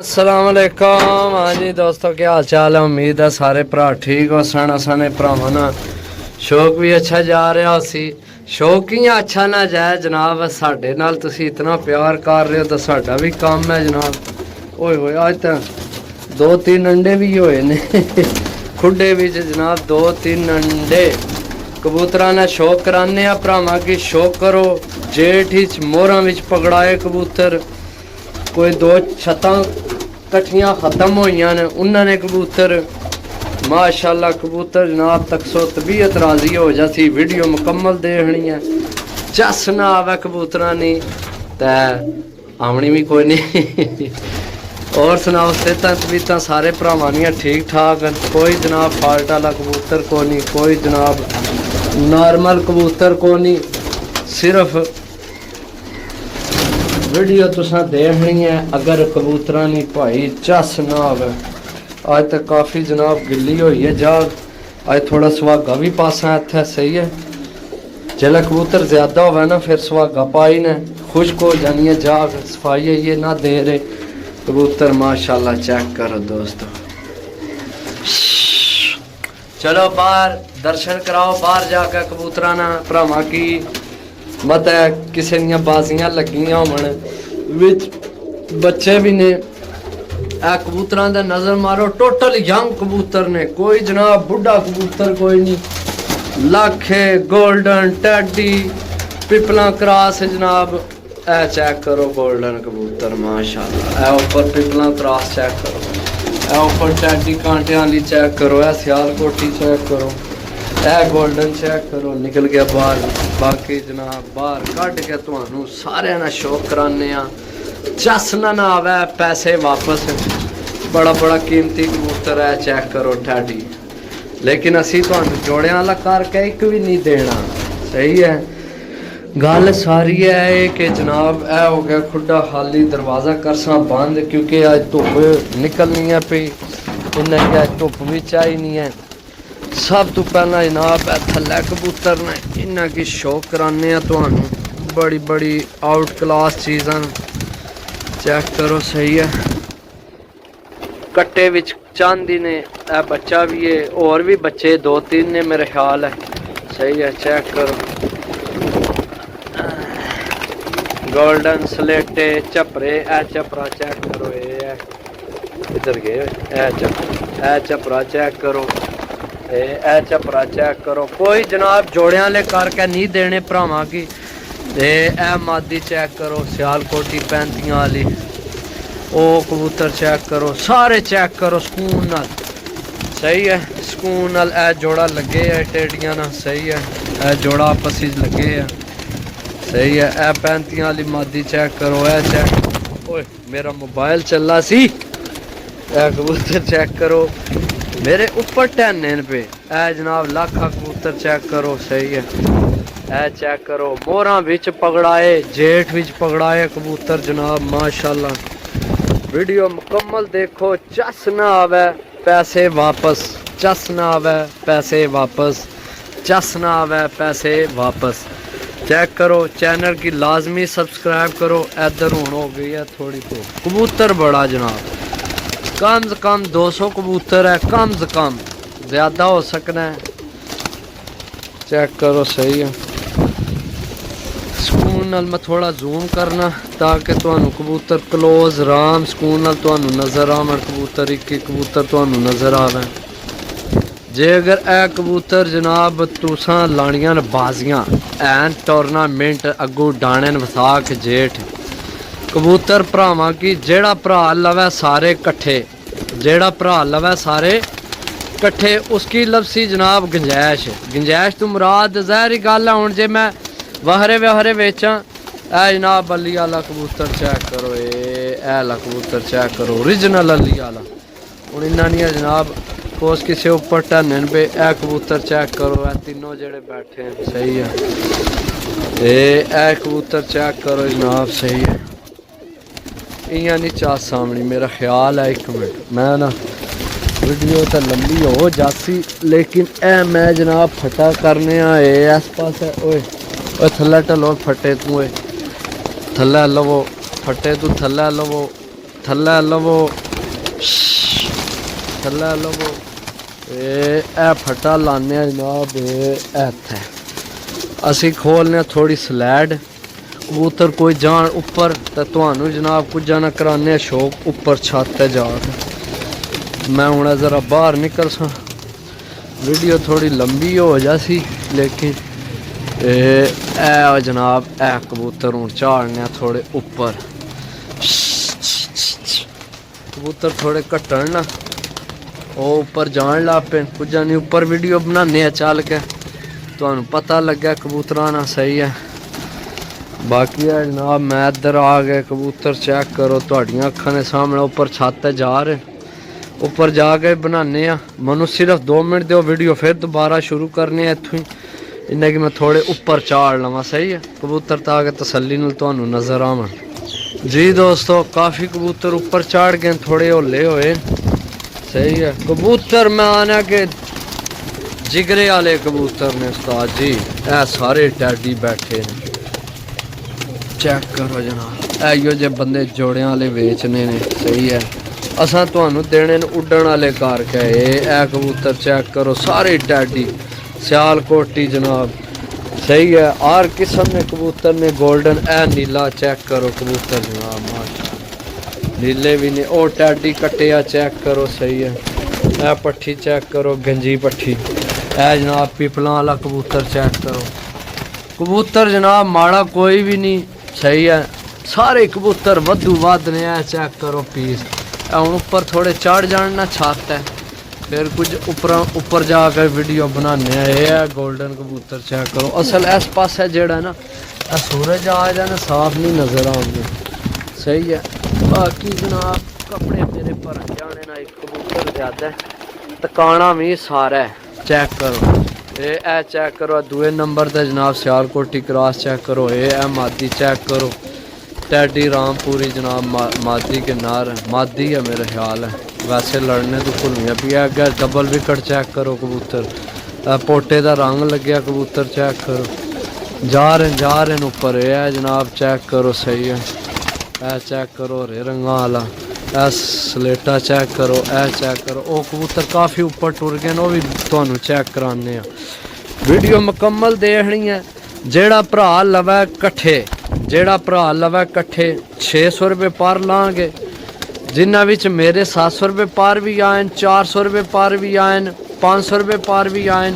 अस्सलाम वालेकुम। हाँ जी दोस्तों, क्या हाल चाल है। उम्मीद है सारे भरा ठीक हो सन। असाने भरावां ना शौक भी अच्छा जा रहा सी। शौक ही अच्छा ना जाए जनाब, साडे नाल तुसी इतना प्यार कर रहे हो तो साडा भी काम है जनाब। ओए होए अज तो 2-3 अंडे भी होए ने खुडे विच जनाब, 2-3 अंडे। कबूतरां ने शौक कराने आ भरावां की शौक करो। जेठ विच मोहरां विच पकड़ाए कबूतर, कोई 2 छत्तां कट्ठियां खत्म होइयां ने उन्होंने कबूतर माशाल्लाह कबूतर जनाब तक सो तबीयत राजी हो जाती। वीडियो मुकम्मल देखनी है, चस ना आवे कबूतरा नी ते आवनी भी कोई नहीं और सुनाओ, सेहतां तबीयतां सारे भरावां दियां ठीक ठाक, कोई जनाब फाल्ट वाला कबूतर को नहीं, कोई जनाब नॉर्मल कबूतर को नहीं। सिर्फ वीडियो तुसा देखनी है। अगर कबूतरा नहीं भाई चस ना आवे। अज तक काफ़ी जनाब गिल्ली हुई है जाग, अज थोड़ा सुहागा भी पासा इत्थे सही है। जिसले कबूतर ज्यादा होवे ना फिर सुहागा पाई ने खुश्क हो जानी है जाग, सफाई ये ना दे रहे कबूतर। माशाल्लाह चेक करो दोस्तों। चलो बाहर दर्शन कराओ, बाहर जाकर कबूतरा ना भरावां की मत है किसी दियां बाजियां लगियां होवन विच बच्चे भी ने। कबूतरां दा नजर मारो, टोटल यंग कबूतर ने, कोई जनाब बुढ़ा कबूतर कोई नहीं। लाखे गोल्डन टैडी पिपला क्रॉस जनाब, ए चेक करो गोल्डन कबूतर माशाल्लाह। ए ऊपर पिपला क्रॉस चेक करो, ए ऊपर टैडी कांटे वाली चेक करो, ए सियालकोटी चेक करो, ए गोल्डन चेक करो। निकल गया बाहर। बाकी जनाब बाहर कढ़ के तुहानू सारे ना शौक कराने आ। चस ना आवे पैसे वापस। बड़ा बड़ा कीमती कबूतर है, चेक करो टैडी। लेकिन असी तुहानू जोड़ियां वाला करके एक भी नहीं देना, सही है। गल सारी है कि जनाब ए हो गया खुडा खाली, दरवाज़ा करसा बंद क्योंकि अज धुप निकलनी है पी, इन्हें अज धुप भी चाहिए है। सब तो पहला जनाब थल्लै कबूतर ने इन्हें की शौक कराने तुहानू, बड़ी बड़ी आउट क्लास चीज़ां चेक करो, सही है। कट्टे विच चांदी ने, ए बच्चा भी है, और भी बच्चे 2-3 ने मेरे ख्याल है, सही है। चेक करो गोल्डन स्लेटे चपरे, ए चपरा चेक करो, ये इधर गए, ए चपरा चेक करो, ए चपरा चेक करो। कोई जनाब जोड़ियां ले करके नहीं देने भरावां की। ए मादी चेक करो, सियालकोटी 35 वाली, ओ कबूतर चेक करो, सारे चेक करो सुकून नाल, सही है। सुकून नाल ए जोड़ा लगे है टेडियां ना, सही है। ए जोड़ा आपस लगे है, सही है। ए 35 वाली मादी चेक करो, ए चेक। ओए मेरा मोबाइल चला सी। ए कबूतर चेक करो मेरे ऊपर टहने पे। ए जनाब लाखा कबूतर चेक करो, सही है। ए चेक करो मोहरा विच पकड़ाए, जेठ विच पकड़ाए कबूतर जनाब माशाल्लाह। वीडियो मुकम्मल देखो, चस ना आवे पैसे वापस, चस ना आवे पैसे वापस, चस ना आवे पैसे वापस। चेक करो, चैनल की लाजमी सब्सक्राइब करो। इधर हुण हो गई है थोड़ी तो कबूतर बड़ा जनाब, कम से कम 200 कबूतर है, कम से कम, ज़्यादा हो सकना है। चेक करो, सही है। सुकून नाल मैं थोड़ा जूम करना ताकि तुहानू कबूतर क्लोज राम सुकून नाल तुहानू नज़र आवन। कबूतर एक कबूतर तुहानू नज़र आवे। जे अगर ए कबूतर जनाब तुसां लानियां न बाजियां एन टूरनामेंट अगू डाणे वसाख जेठ कबूतर भरावां की, जेड़ा भरा लवे सारे कट्ठे, जेड़ा भरा लवे सारे कट्ठे उसकी लफसी जनाब गुंजाइश। गुंजाइश तो मुराद ज़ाहिर गल है हुण जे मैं वाहरे वाहरे बेचां। ए जनाब अली आला कबूतर चेक करो, ए आला कबूतर चेक करो, ओरिजिनल अली आला। हुण इन्हां दियां जनाब कोस किसी उपर टहने पे। ए कबूतर चेक करो, ए तीनों जेड़े बैठे हैं, सही है। ए कबूतर चेक करो जनाब, सही है। इयां नहीं चाह सामने मेरा ख्याल है। एक मिनट मैं ना वीडियो तो लंबी हो जाती, लेकिन ए मैं जनाब फटा करने इस पास है। ओए ओए थल्ले ढलो फटे तू, थल्ले लवो फटे तू, थल्ले लवो थल्ले लवो थल्ले लवो। ए फटा लाने जनाब इत्थे असी खोलने थोड़ी स्लैड कबूतर कोई जान उपर तो तुहानू जनाब कुछ जाना कराने शौक उपर छत ते जाके। मैं हूँ ज़रा बाहर निकल सा वीडियो थोड़ी लंबी हो जासी लेकिन ए जनाब ए कबूतर हूँ झाड़ने थोड़े उपर। कबूतर थोड़े घटन ना वो उपर जान लग पे कुछ नहीं उपर वीडियो बनाने चल के तुहानू पता लगे कबूतरा ना सही है। बाकी है जनाब मैं इधर आ गए कबूतर चेक करो तुहाडियां अखां दे सामने उपर छत ते जा रहे उपर जाके बनाने मनु सिर्फ 2 मिनट दो वीडियो फिर दोबारा शुरू करने इत्थों ही इन्हें कि मैं थोड़े उपर चाड़ लवां सही है कबूतर ताकि तसल्ली नाल तुहानू नजर आवन। जी दोस्तों काफ़ी कबूतर उपर चाड़ गए थोड़े होले होए सही है। कबूतर मैं आना के जिगरे वाले कबूतर ने उस्ताद जी ए सारे टैडी बैठे ने चेक करो जनाब इो जे बंदे जोड़े वाले बेचने ने सही है। असा तुहानू देने उड्डण वाले करके ए कबूतर चेक करो सारे टैडी सियालकोटी जनाब सही है। हर किस्म ने कबूतर ने गोल्डन ए नीला चेक करो कबूतर जनाब माशा नीले भी ने ओ टैडी कट्टिया चेक करो सही है। ए पट्ठी चेक करो गंजी पट्ठी ए जनाब पिपला वाला कबूतर चेक करो कबूतर जनाब माड़ा कोई भी नहीं सही है। सारे कबूतर वधू वध ने चेक करो पीस हूँ उपर थोड़े चढ़ जान ना छत है फिर कुछ उपर जाकर वीडियो बनाने है। गोल्डन कबूतर चेक करो असल इस पास जेड़ा ना सूरज आ जाए ना साफ नहीं नज़र आएंगे सही है। बाकी जनाब कपड़े मेरे पर जाने ना एक कबूतर ज़्यादा है तकाना भी सारा है चेक करो ए चेक करो दूए नंबर ते जनाब सियालकोटी क्रॉस चेक करो ए मादी चेक करो टैडी रामपुरी जनाब मादी के नार मादी है मेरा ख्याल है वैसे लड़ने तो भुलियाँ भी है। अगर डबल विकेट चेक करो कबूतर पोटे का रंग लग्या कबूतर चेक करो जा रहे उपर ए जनाब चेक करो सही है। ए चेक करो हरे रंगा वाला ए स्लेटा चेक करो ए चेक करो ओ कबूतर काफ़ी उपर टुर गए वो भी तुहानू चेक कराने वीडियो मुकम्मल देखनी है। जेड़ा भरा लवै कट्ठे जेड़ा भरा लवै कट्ठे 600 रुपये पर लाँगे जिन्हों विच मेरे 700 रुपये पर भी आए 400 रुपये पर भी आए 500 रुपये पर भी आए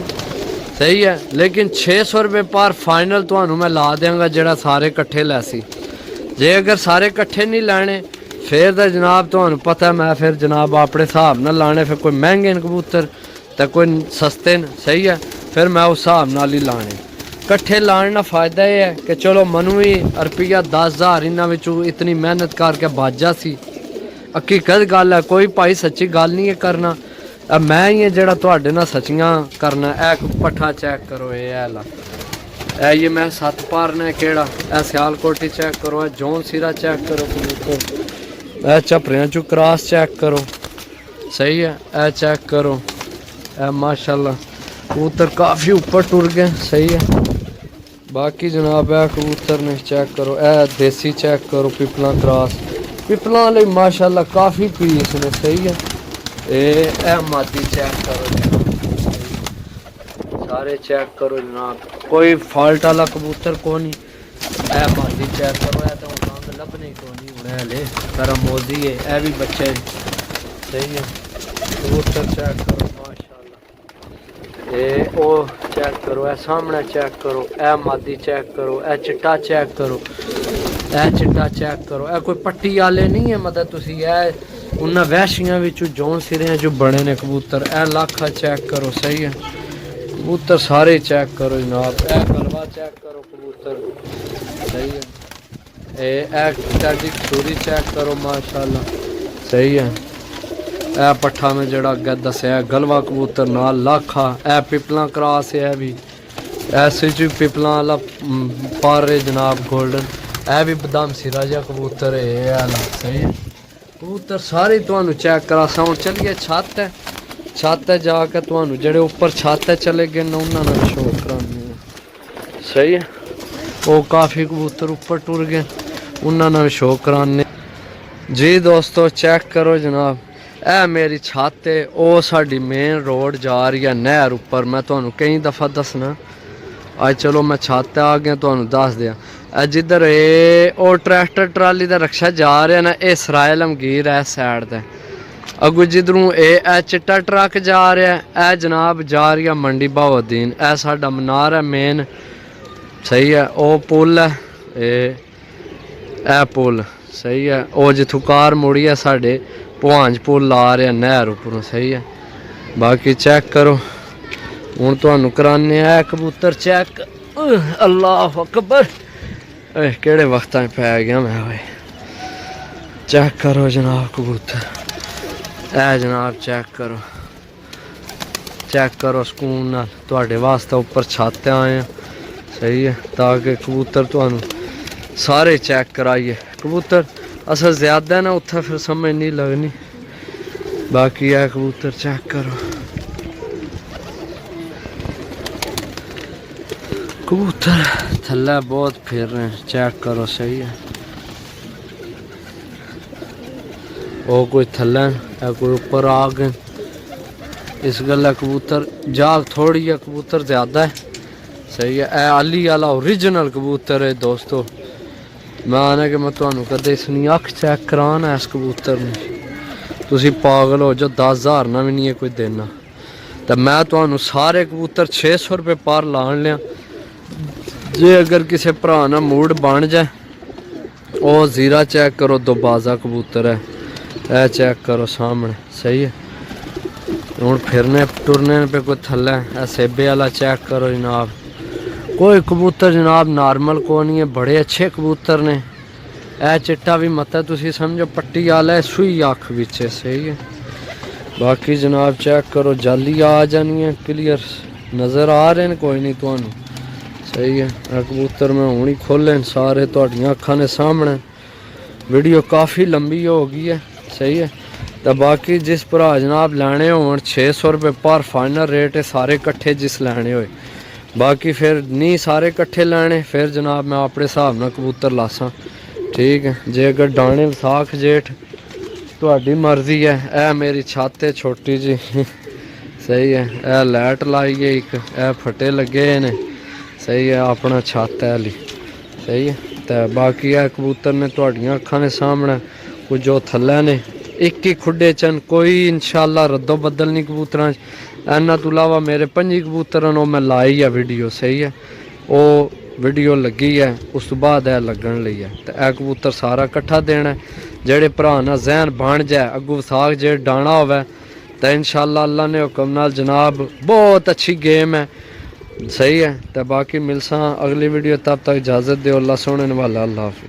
सही है। लेकिन 600 रुपये पर फाइनल तुहानू मैं ला देंगा जेड़ा सारे कट्ठे लैसी। जे अगर सारे कट्ठे नहीं लैने फिर तो जनाब तुहानू पता है मैं फिर जनाब अपने हिसाब न लाने फिर कोई महंगे न कबूतर तो कोई सस्ते न सही है फिर मैं उस हिसाब नाल ही लाने। कट्ठे लाने का फायदा यह है कि चलो मनु ही रुपया 10,000 इन्होंने इतनी मेहनत करके बाजा सी हकीकत गल है कोई भाई सच्ची गल नहीं है करना मैं ही है जेड़ा तुहाडे नाल सच्चियां करना। ए पट्ठा चेक करो ये मैं 7 पार ने केड़ा ए सियालकोटी चेक करो जोन सिरा चेक करो कबूतर ए झपरियां चू क्रॉस चेक करो सही है। ए चेक करो ए माशाल्लाह कबूतर काफ़ी ऊपर टुर गए सही है। बाकी जनाब ए कबूतर ने चेक करो ए देसी चेक करो पिपला क्रॉस पिपला वाले माशाल्लाह काफ़ी पीस ने सही है। ए मादी चेक करो सारे चेक करो जनाब कोई फॉल्ट वाला कबूतर को नहीं। ए मादी चेक करो ए तो रंग लभने को नहीं होने हले तारा मोदी है ए भी बच्चे सही है। कबूतर चेक करो माशाल्लाह ओ चेक करो ए सामने चेक करो ए मादी चेक करो ए चिट्टा चेक करो ए चिट्टा चेक करो ए कोई पट्टी वाले नहीं है मतलब तुसी ए उन्हें वैशियां विचों जोन सिरे जो बने ने कबूतर ए लाखा चेक करो सही है। कबूतर सारे चेक करो जनाब ए गलवा चेक करो कबूतर सही है। ए सूरी चेक करो माशाल्लाह सही है। ए पट्ठा में जड़ा अगे दसिया गलवा कबूतर नाल लाखा ए पिपला क्रॉस है भी ऐसे जी पिपला वाला पार जनाब गोल्डन ए भी बदाम सिरा जा कबूतर है सही है। कबूतर सारे तुहानू चेक करा साउंड चलिए छत है जाके तुहानू जेड़े ऊपर छत है चले गए ना उन्होंने शो कराने सही है। वो काफ़ी कबूतर ऊपर टुर गए उन्होंने शो कराने जी दोस्तों चेक करो जनाब, ਇਹ मेरी छत है, ਉਹ ਸਾਡੀ ਮੇਨ रोड जा रही है नहर उपर। मैं ਤੁਹਾਨੂੰ कई दफ़ा दसना, ਅੱਜ चलो मैं छत ते आ गया ਤੁਹਾਨੂੰ ਦੱਸ ਦਿਆਂ। जिधर ਉਹ ट्रैक्टर ट्राली ਦਾ रक्षा जा रहा ना, ਇਹ सराय लमगीर है साइड ते। अगू जिधरों ये चिट्टा ट्रक जा रहा है, यह जनाब जा रही है मंडी बहाउद्दीन। यह साडा मनार है मेन, सही है। वह पुल है, यह पुल सही है। वह जिथों कार मुड़ी है साढ़े भवांज पुल ला रहे हैं नहर उपरों, सही है। बाकी चेक करो हूँ तुहानू कराने है कबूतर चेक। अल्लाह अकबर, केड़े वक्त पै गया मैं भाई। चेक करो जनाब कबूतर, ए जनाब चेक करो, चेक करो सुकून नाल। तुहाडे वास्ते उपर छत आए हैं, सही है, ताकि कबूतर तुहानू सारे चेक कराइए। कबूतर असल ज्यादा ना उत्थे फिर समझ नहीं लगनी। बाकी है कबूतर चेक करो, कबूतर थल्ले बहुत फिर रहे हैं, चेक करो, सही है। वो कोई थल्ले है, कोई ऊपर आ गए। इस गल्ला कबूतर जाग थोड़ी है, कबूतर ज्यादा है, सही है। ए अली वाला ओरिजिनल कबूतर है दोस्तों। मैं आना कि मैं तुहानू कदे इसनी अख चेक कराना इस कबूतर ने, तुसी पागल हो जो। 10,000 ना भी नहीं है कोई देना। तो मैं तुहानू सारे कबूतर 600 रुपये पर लान लिया। जे अगर किसी भरा ना मूड बन जाए, वो जीरा चेक करो, दो बाजा कबूतर है, यह चेक करो सामने, सही है। हूँ फिरने टुरने पे कोई थल्ले है। सेबे वाला चेक करो जनाब, कोई कबूतर जनाब नॉर्मल को नहीं है, बड़े अच्छे कबूतर ने। यह चिट्टा भी मत है, तुसी समझो पट्टी वाला है, सुई अख बिच, सही है। बाकी जनाब चेक करो, जाली आ जानी है, क्लियर नज़र आ रहे हैं, कोई नहीं तुहानू, सही है। कबूतर मैं हूँ ही खोले सारे तुहाडियां अखां ने सामने। वीडियो काफ़ी लंबी हो गई है, सही है। तो बाकी जिस भरा जनाब लैने हो 600 रुपये पर फाइनल रेट है, सारे कट्ठे जिस लैने होए। बाकी फिर नहीं सारे कट्ठे लैने, फिर जनाब मैं अपने हिसाब नाल कबूतर लासा, ठीक है। जे अगर डाने विसाख जेठ तुहाडी मर्जी है। यह मेरी छत है छोटी जी, सही है। यह लाइट लाई है एक, यह फटे लगे ने, सही है। अपना छत है हली, सही है। तो बाकी है कबूतर ने तुहाडियां अखां ने सामने, कुछ जो थल्ले ने एक ही खुडे चन, कोई इंशाल्लाह रद्दो बदल नहीं कबूतर। इन्हों तो इलावा मेरे 5 कबूतर वो मैं लाई है वीडियो, सही है। वो वीडियो लगी है, उस तो बाद लगन लई है। तो यह कबूतर सारा कट्ठा देना है। जेड़े भरा ना जहन बन जाए, अगू विसाख जे डाना होवे, तो इंशाल्लाह अल्लाह ने हुक्म नाल जनाब बहुत अच्छी गेम है, सही है। तो बाकी मिलसा अगली वीडियो, तब तक इजाज़त दो। अल्लाह सोने वाला, अल्लाह हाफिज़।